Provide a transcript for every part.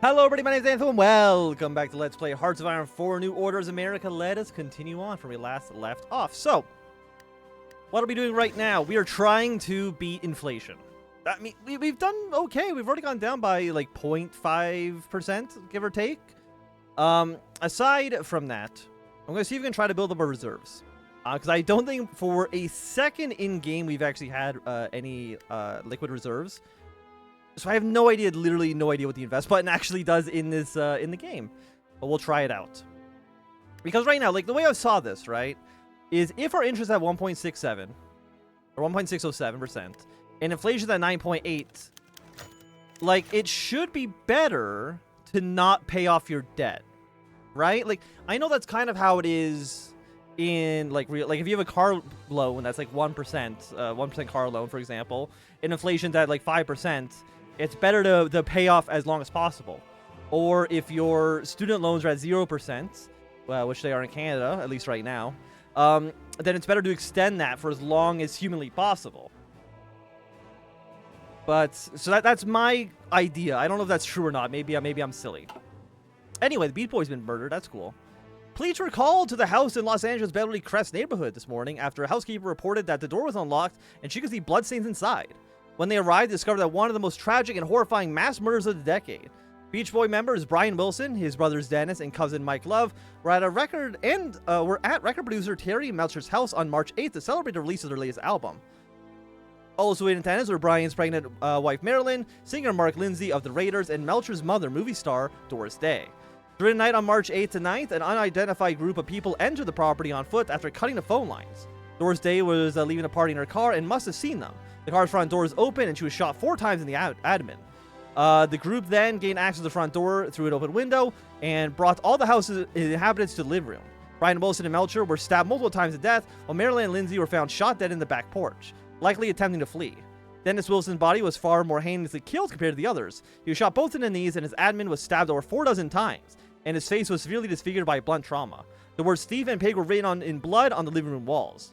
Hello everybody, my name is Anthony and welcome back to Let's Play Hearts of Iron 4 New Orders America. Let us continue on from where we last left off. So, what are we doing right now? We are trying to beat inflation. I mean, we've done okay. We've already gone down by like 0.5%, give or take. Aside from that, I'm going to see if we can try to build up our reserves. Because I don't think for a second in-game we've actually had any liquid reserves. So I have no idea, literally no idea what the invest button actually does in this in the game. But we'll try it out. Because right now, like the way I saw this, right, is if our interest at 1.67 or 1.607% and inflation's at 9.8, like it should be better to not pay off your debt, right? Like I know that's kind of how it is in like real, like if you have a car loan that's like 1% car loan, for example, and inflation's at like 5%. It's better to pay off as long as possible. Or if your student loans are at 0%, well, which they are in Canada, at least right now, then it's better to extend that for as long as humanly possible. But, so that's my idea. I don't know if that's true or not. Maybe I'm silly. Anyway, the Beach Boy's been murdered. That's cool. Police were called to the house in Los Angeles' Beverly Crest neighborhood this morning after a housekeeper reported that the door was unlocked and she could see bloodstains inside. When they arrived, they discovered that one of the most tragic and horrifying mass murders of the decade. Beach Boy members Brian Wilson, his brothers Dennis, and cousin Mike Love were at record producer Terry Melcher's house on March 8th to celebrate the release of their latest album. Also in attendance were Brian's pregnant wife Marilyn, singer Mark Lindsay of the Raiders, and Melcher's mother, movie star Doris Day. During the night on March 8th to 9th, an unidentified group of people entered the property on foot after cutting the phone lines. Doris Day was leaving the party in her car and must have seen them. The car's front door was open and she was shot 4 times in the abdomen. The group then gained access to the front door through an open window and brought all the house's inhabitants to the living room. Brian Wilson and Melcher were stabbed multiple times to death, while Marilyn and Lindsay were found shot dead in the back porch, likely attempting to flee. Dennis Wilson's body was far more heinously killed compared to the others. He was shot both in the knees and his abdomen was stabbed over 4 dozen times, and his face was severely disfigured by blunt trauma. The words thief and pig were written in blood on the living room walls.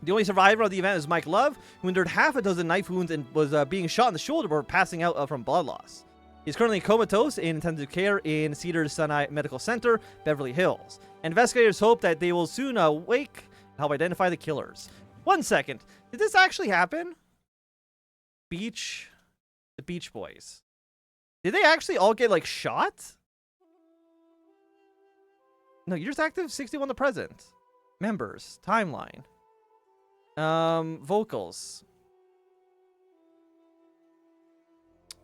The only survivor of the event is Mike Love, who endured half a dozen knife wounds and was being shot in the shoulder before passing out from blood loss. He's currently comatose in intensive care in Cedars-Sinai Medical Center, Beverly Hills. Investigators hope that they will soon wake and help identify the killers. 1 second. Did this actually happen? The Beach Boys. Did they actually all get, like, shot? No, you're just active 61 the present. Members. Timeline. Vocals.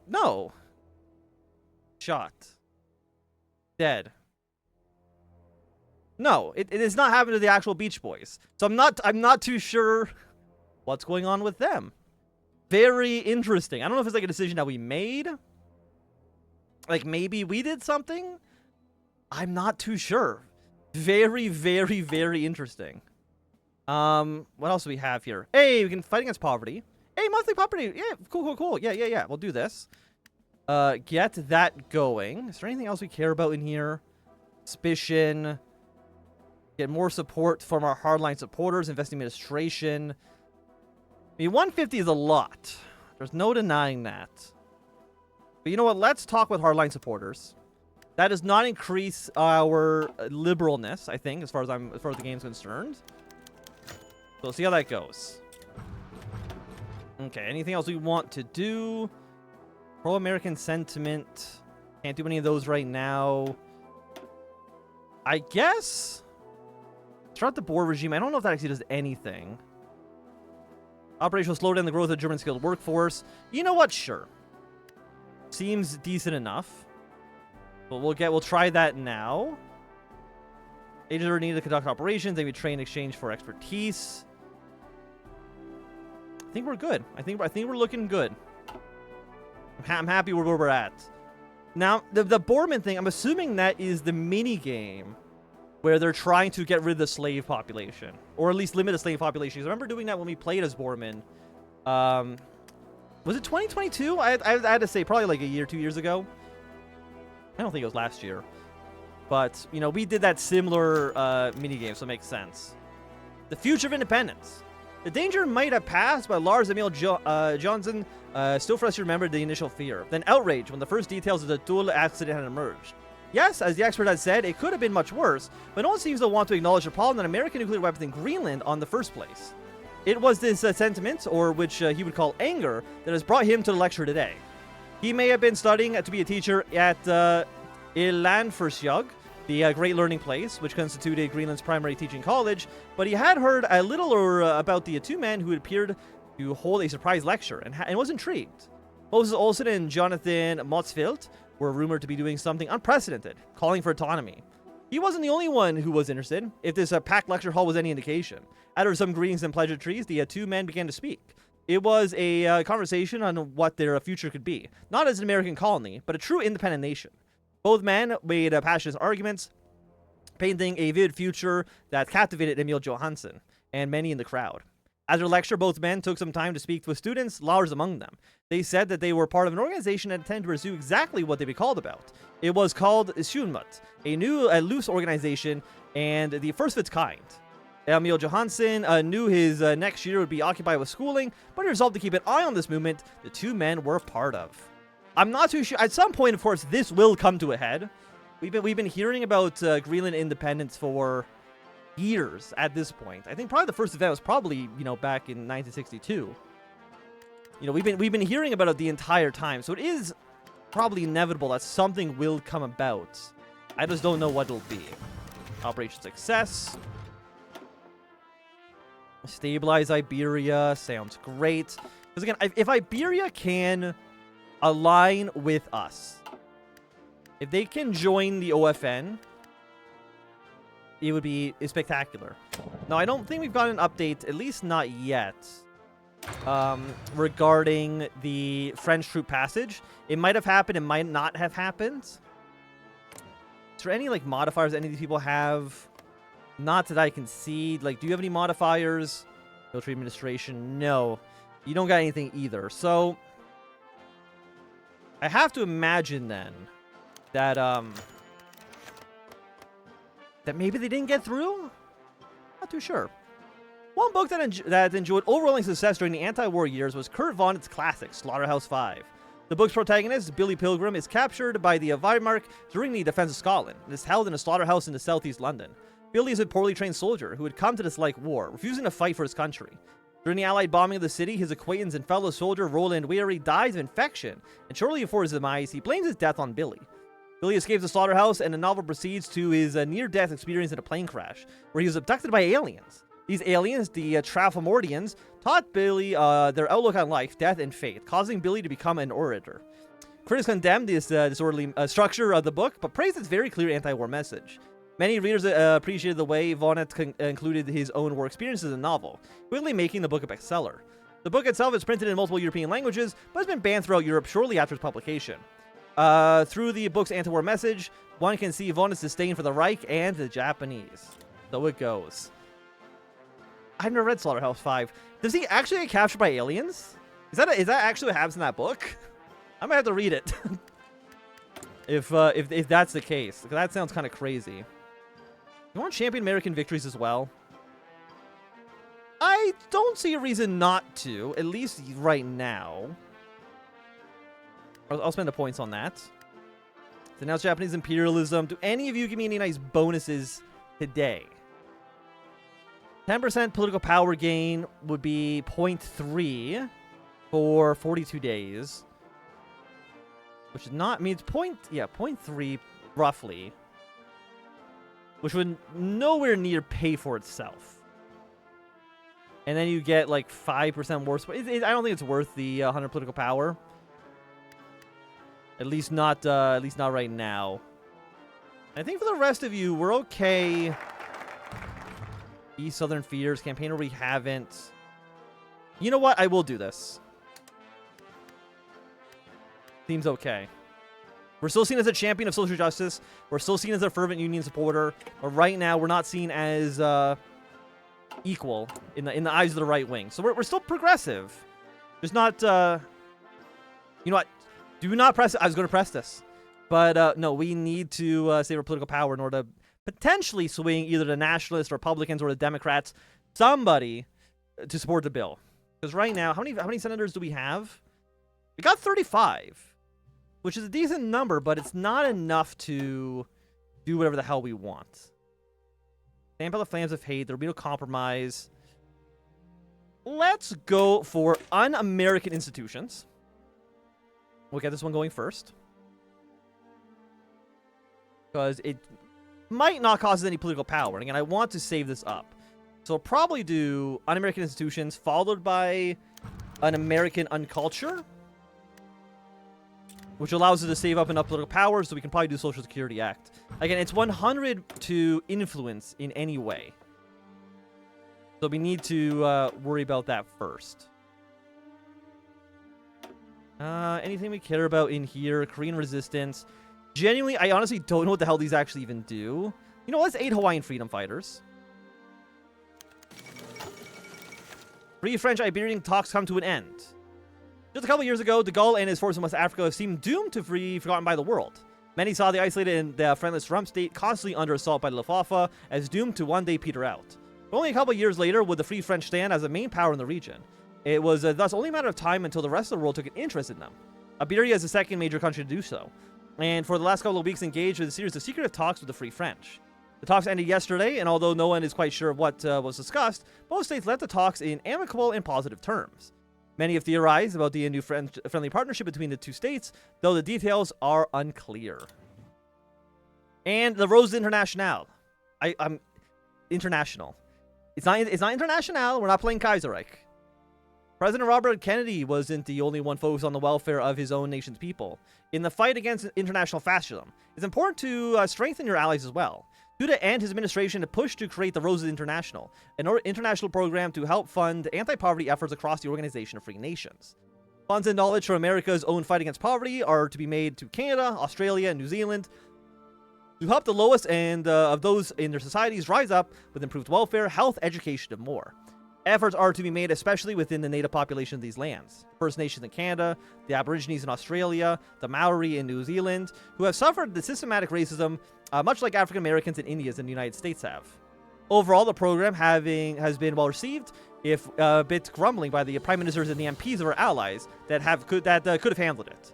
No. Shot. Dead. No, it is not happening to the actual Beach Boys. So I'm not too sure what's going on with them. Very interesting. I don't know if it's like a decision that we made. Like maybe we did something. I'm not too sure. Very, very, very interesting. What else do we have here? Hey, we can fight against poverty. Hey, monthly poverty. Yeah, cool. Yeah. We'll do this. Get that going. Is there anything else we care about in here? Suspicion. Get more support from our hardline supporters. Invest in administration. I mean, 150 is a lot. There's no denying that. But you know what? Let's talk with hardline supporters. That does not increase our liberalness, I think, as far as the game's concerned. So we'll see how that goes. Okay, anything else we want to do? Pro-American sentiment. Can't do any of those right now. I guess start the board regime. I don't know if that actually does anything. Operation will slow down the growth of the German skilled workforce. You know what? Sure. Seems decent enough. But we'll try that now. Agents are needed to conduct operations. They be trained in exchange for expertise. I think we're good. I think we're looking good. I'm happy where we're at. Now, the Borman thing, I'm assuming that is the mini game where they're trying to get rid of the slave population, or at least limit the slave population. I remember doing that when we played as Borman. Was it 2022? I had to say probably like a year, 2 years ago. I don't think it was last year. But, you know, we did that similar mini game, so it makes sense. The future of independence. The danger might have passed, but Lars Emil Johnson still freshly remembered the initial fear. Then outrage when the first details of the Thule accident had emerged. Yes, as the expert had said, it could have been much worse, but no one seems to want to acknowledge the problem that American nuclear weapons in Greenland on the first place. It was this sentiment, or which he would call anger, that has brought him to the lecture today. He may have been studying to be a teacher at Ilandsfjord, the Great Learning Place, which constituted Greenland's primary teaching college, but he had heard a little about the two men who had appeared to hold a surprise lecture and was intrigued. Moses Olsen and Jonathan Motzfeldt were rumored to be doing something unprecedented, calling for autonomy. He wasn't the only one who was interested, if this packed lecture hall was any indication. After some greetings and pleasantries, the two men began to speak. It was a conversation on what their future could be, not as an American colony, but a true independent nation. Both men made passionate arguments, painting a vivid future that captivated Emil Johansson and many in the crowd. After the lecture, both men took some time to speak with students, Lars among them. They said that they were part of an organization that intended to pursue exactly what they'd be called about. It was called Sjunmut, a loose organization and the first of its kind. Emil Johansson knew his next year would be occupied with schooling, but he resolved to keep an eye on this movement the two men were part of. I'm not too sure. At some point, of course, this will come to a head. We've been hearing about Greenland independence for years at this point. I think probably the first event was probably, back in 1962. We've been hearing about it the entire time, so it is probably inevitable that something will come about. I just don't know what it'll be. Operation Success. Stabilize Iberia. Sounds great. Because again, if Iberia can align with us, if they can join the OFN, it would be spectacular. Now, I don't think we've got an update, at least not yet, regarding the French troop passage. It might have happened, it might not have happened. Is there any, modifiers any of these people have? Not that I can see. Do you have any modifiers? Military administration, no. You don't got anything either. So, I have to imagine, then, that, that maybe they didn't get through? Not too sure. One book that enjoyed overwhelming success during the anti-war years was Kurt Vonnegut's classic, Slaughterhouse-Five. The book's protagonist, Billy Pilgrim, is captured by the Wehrmacht during the defense of Scotland and is held in a slaughterhouse in southeast London. Billy is a poorly trained soldier who had come to dislike war, refusing to fight for his country. During the Allied bombing of the city, his acquaintance and fellow soldier Roland Weary dies of infection, and shortly before his demise, he blames his death on Billy. Billy escapes the slaughterhouse, and the novel proceeds to his near-death experience in a plane crash, where he was abducted by aliens. These aliens, the Trafalmordians, taught Billy their outlook on life, death, and fate, causing Billy to become an orator. Critics condemned this disorderly structure of the book, but praised its very clear anti-war message. Many readers appreciated the way Vonnegut included his own war experiences in the novel, quickly making the book a bestseller. The book itself is printed in multiple European languages, but has been banned throughout Europe shortly after its publication. Through the book's anti-war message, one can see Vonnegut's disdain for the Reich and the Japanese. So it goes. I've never read Slaughterhouse-Five. Does he actually get captured by aliens? Is that actually what happens in that book? I might have to read it. if that's the case. That sounds kind of crazy. You want champion American victories as well? I don't see a reason not to, at least right now. I'll spend the points on that. Denounce Japanese imperialism. Do any of you give me any nice bonuses today? 10% political power gain would be 0.3 for 42 days. Which is not, it's 0.3 roughly. Which would nowhere near pay for itself. And then you get 5% more. I don't think it's worth the 100 political power. At least not right now. I think for the rest of you, we're okay. East Southern Fears, campaign where we haven't. You know what? I will do this. Seems okay. We're still seen as a champion of social justice. We're still seen as a fervent union supporter. But right now, we're not seen as equal in the eyes of the right wing. So we're still progressive. Just not. You know what? Do not press it. I was going to press this. But no, we need to save our political power in order to potentially swing either the nationalists, Republicans, or the Democrats. Somebody to support the bill. Because right now, how many senators do we have? We got 35, which is a decent number, but it's not enough to do whatever the hell we want. Stamp out the flames of hate. There'll be no compromise. Let's go for un-American institutions. We'll get this one going first. Because it might not cause us any political power. And again, I want to save this up. So we'll probably do un-American institutions, followed by an American unculture, which allows us to save up enough political power, so we can probably do Social Security Act. Again, it's 100 to influence in any way. So we need to worry about that first. Anything we care about in here? Korean resistance. Genuinely, I honestly don't know what the hell these actually even do. You know, let's aid Hawaiian freedom fighters. Free French-Iberian talks come to an end. Just a couple years ago, de Gaulle and his forces in West Africa seemed doomed to be forgotten by the world. Many saw the isolated and the friendless rump state constantly under assault by the Luftwaffe as doomed to one day peter out. But only a couple years later would the Free French stand as the main power in the region. It was thus only a matter of time until the rest of the world took an interest in them. Iberia is the second major country to do so, and for the last couple of weeks engaged with a series of secretive talks with the Free French. The talks ended yesterday, and although no one is quite sure what was discussed, both states left the talks in amicable and positive terms. Many have theorized about the new friendly partnership between the two states, though the details are unclear. And the Rose Internationale. I'm international. It's not international. We're not playing Kaiserreich. President Robert Kennedy wasn't the only one focused on the welfare of his own nation's people. In the fight against international fascism, it's important to strengthen your allies as well. Duda and his administration have pushed to create the Roses International, an international program to help fund anti-poverty efforts across the Organization of Free Nations. Funds and knowledge for America's own fight against poverty are to be made to Canada, Australia, and New Zealand to help the lowest and of those in their societies rise up with improved welfare, health, education, and more. Efforts are to be made especially within the native population of these lands. First Nations in Canada, the Aborigines in Australia, the Maori in New Zealand, who have suffered the systematic racism much like African Americans and Indians in the United States have. Overall, the program has been well received, if a bit grumbling by the prime ministers and the MPs of our allies that could have handled it.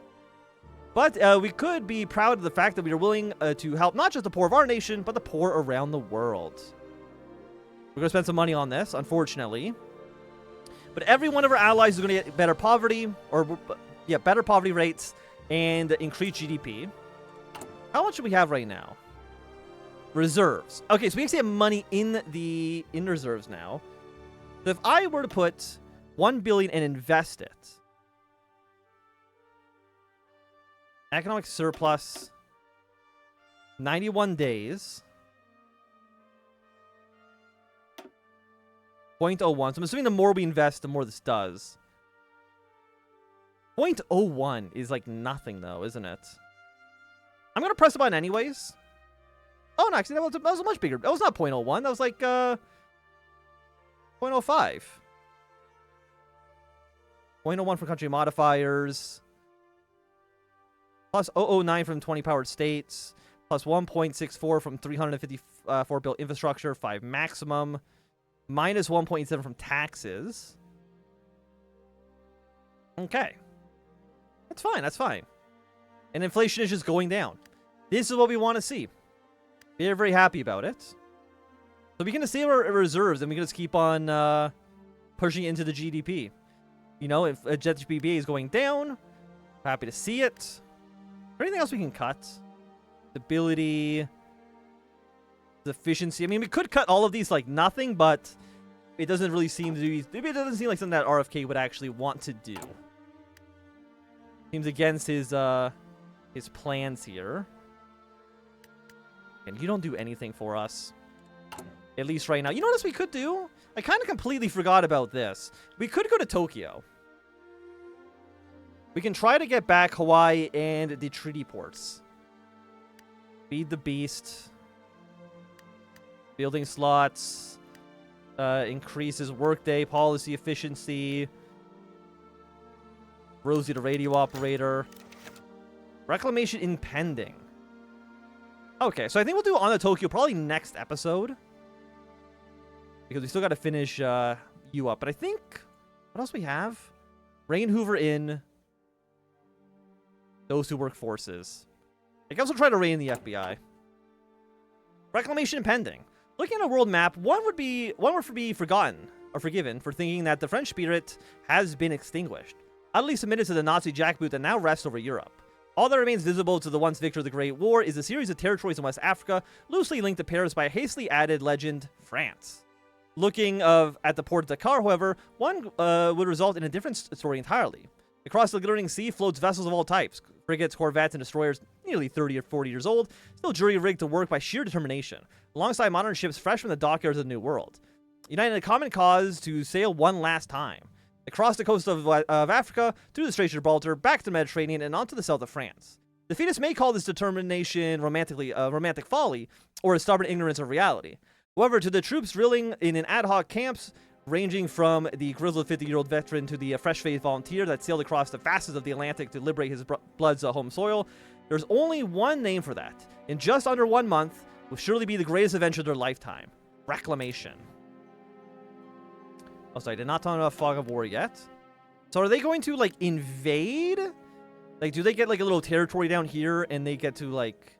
But we could be proud of the fact that we are willing to help not just the poor of our nation, but the poor around the world. We're going to spend some money on this, unfortunately. But every one of our allies is going to get better poverty, better poverty rates, and increased GDP. How much do we have right now? Reserves. Okay, so we actually have money in reserves now. So if I were to put 1 billion and invest it, economic surplus, 91 days. 0.01. So I'm assuming the more we invest, the more this does. 0.01 is like nothing, though, isn't it? I'm going to press the button anyways. Oh, no, actually, that was a much bigger. That was not 0.01. That was like 0.05. 0.01 for country modifiers. Plus 0.09 from 20 powered states. Plus 1.64 from 354 built infrastructure. 5 maximum. Minus 1.7 from taxes. Okay. That's fine. That's fine. And inflation is just going down. This is what we want to see. We're very happy about it. So we can save our reserves and we can just keep on pushing it into the GDP. You know, if a GDP is going down, happy to see it. Is there anything else we can cut? Stability. Efficiency. I mean, we could cut all of these like nothing, but it doesn't really seem to be. Maybe it doesn't seem like something that RFK would actually want to do. Seems against his plans here. And you don't do anything for us. At least right now. You know what else we could do? I kind of completely forgot about this. We could go to Tokyo. We can try to get back Hawaii and the treaty ports. Feed the beast. Building slots. Increases workday, policy efficiency. Rosie the radio operator. Reclamation impending. Okay, so I think we'll do on the Tokyo probably next episode. Because we still got to finish you up. But I think, what else we have? Reagan Hoover in. Those who work forces. I guess we'll try to rein the FBI. Reclamation impending. Looking at a world map, one would be forgotten or forgiven for thinking that the French spirit has been extinguished, utterly submitted to the Nazi jackboot that now rests over Europe. All that remains visible to the once victor of the Great War is a series of territories in West Africa, loosely linked to Paris by a hastily added legend, France. Looking at the port of Dakar, however, one would result in a different story entirely. Across the glittering sea floats vessels of all types, frigates, corvettes, and destroyers nearly 30 or 40 years old, still jury-rigged to work by sheer determination, alongside modern ships fresh from the dockyards of the New World. United in a common cause to sail one last time. Across the coast of Africa, through the Straits of Gibraltar, back to the Mediterranean, and onto the south of France. Defeatists may call this determination romantic folly, or a stubborn ignorance of reality. However, to the troops drilling in an ad hoc camps, ranging from the grizzled 50-year-old veteran to the fresh-faced volunteer that sailed across the fastest of the Atlantic to liberate his blood's home soil, there's only one name for that. In just under 1 month, will surely be the greatest adventure of their lifetime. Reclamation. Oh, sorry, I did not talk about Fog of War yet. So are they going to, like, invade? Like, do they get, like, a little territory down here and they get to, like,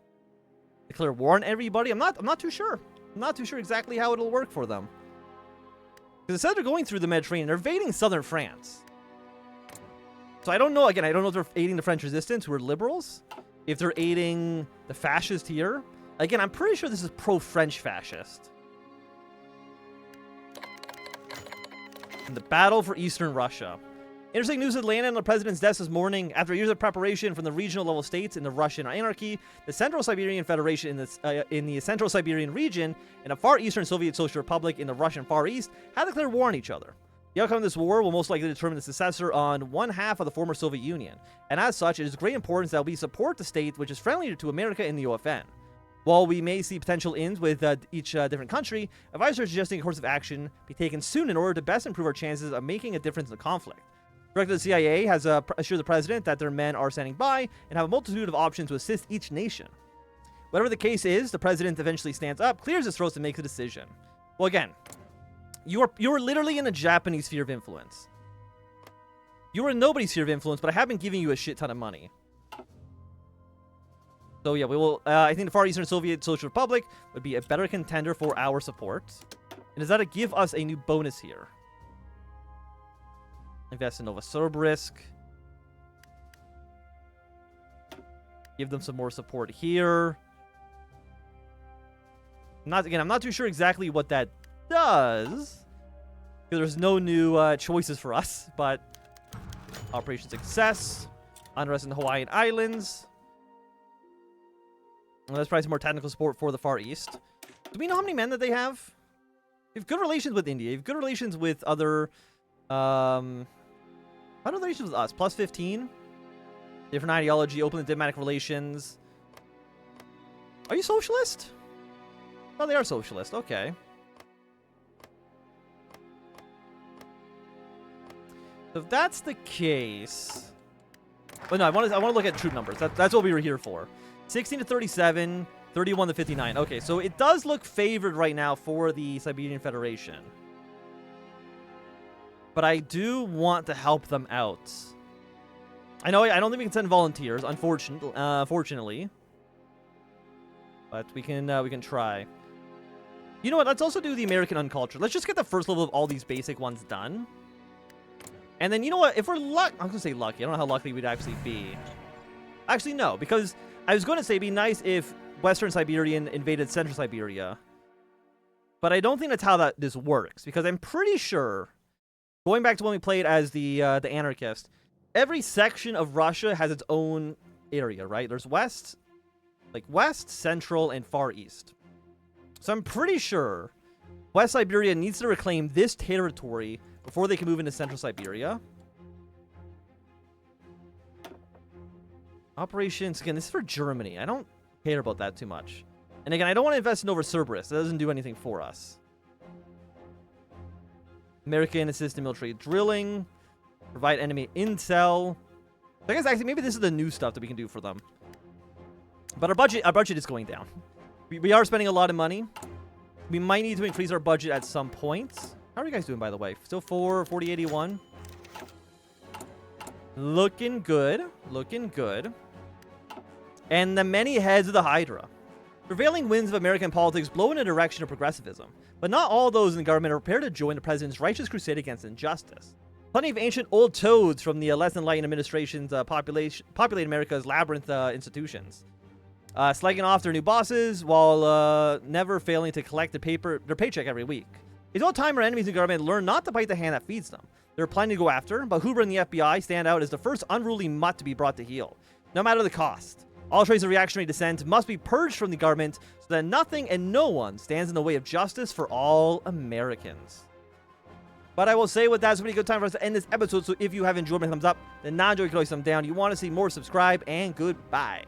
declare war on everybody? I'm not too sure. I'm not too sure exactly how it'll work for them. Because it says they're going through the Mediterranean. They're invading southern France. So I don't know. Again, I don't know if they're aiding the French resistance, who are liberals. If they're aiding the fascist here. Again, I'm pretty sure this is pro-French fascist. And the battle for Eastern Russia. Interesting news had landed on the president's desk this morning. After years of preparation from the regional level states in the Russian anarchy, the Central Siberian Federation in the Central Siberian region, and a far eastern Soviet Social Republic in the Russian Far East had declared war on each other. The outcome of this war will most likely determine the successor on one half of the former Soviet Union, and as such, it is of great importance that we support the state which is friendly to America in the OFN. While we may see potential ends with each different country, advisors are suggesting a course of action be taken soon in order to best improve our chances of making a difference in the conflict. Director of the CIA has assured the president that their men are standing by and have a multitude of options to assist each nation. Whatever the case is, the president eventually stands up, clears his throat, and makes a decision. Well, again, you are literally in a Japanese sphere of influence. You are in nobody's sphere of influence, but I have been giving you a shit ton of money. So yeah, we will. I think the Far Eastern Soviet Social Republic would be a better contender for our support. And does that give us a new bonus here? Invest in Novosibirsk. Give them some more support here. I'm not too sure exactly what that does, because there's no new choices for us. But Operation Success, unrest in the Hawaiian Islands. Well, let's probably some more technical support for the Far East. Do we know how many men that they have? They have good relations with India. They have good relations with other. How do relations with us? Plus 15. Different ideology. Open diplomatic relations. Are you socialist? Oh, they are socialist. Okay. So if that's the case, but no, I want to look at troop numbers. That's what we were here for. 16 to 37, 31 to 59. Okay, so it does look favored right now for the Siberian Federation. But I do want to help them out. I know I don't think we can send volunteers, unfortunately. But we can try. You know what? Let's also do the American Uncultured. Let's just get the first level of all these basic ones done. And then, you know what? If we're lucky... I'm going to say lucky. I don't know how lucky we'd actually be. Actually, no. Because I was going to say it'd be nice if Western Siberian invaded Central Siberia. But I don't think that's how this works. Because I'm pretty sure, going back to when we played as the anarchist, every section of Russia has its own area, right? There's West, Central, and Far East. So I'm pretty sure West Siberia needs to reclaim this territory before they can move into Central Siberia. Operations, again, this is for Germany. I don't care about that too much. And again, I don't want to invest in Novosibirsk. That doesn't do anything for us. American assist in military drilling. Provide enemy intel. So I guess actually maybe this is the new stuff that we can do for them. But our budget is going down. We are spending a lot of money. We might need to increase our budget at some point. How are you guys doing, by the way? Still 4081. Looking good. Looking good. And the many heads of the Hydra. Prevailing winds of American politics blow in a direction of progressivism, but not all those in the government are prepared to join the president's righteous crusade against injustice. Plenty of ancient old toads from the less enlightened administration's populate America's labyrinth institutions, slagging off their new bosses while never failing to collect their paycheck every week. It's all time our enemies in government learn not to bite the hand that feeds them. There are plenty to go after, but Hoover and the FBI stand out as the first unruly mutt to be brought to heel, no matter the cost. All traces of reactionary dissent must be purged from the government so that nothing and no one stands in the way of justice for all Americans. But I will say with that, it's a pretty good time for us to end this episode, so if you have enjoyed my thumbs up, then not enjoy, you can always thumb down. You want to see more, subscribe, and goodbye.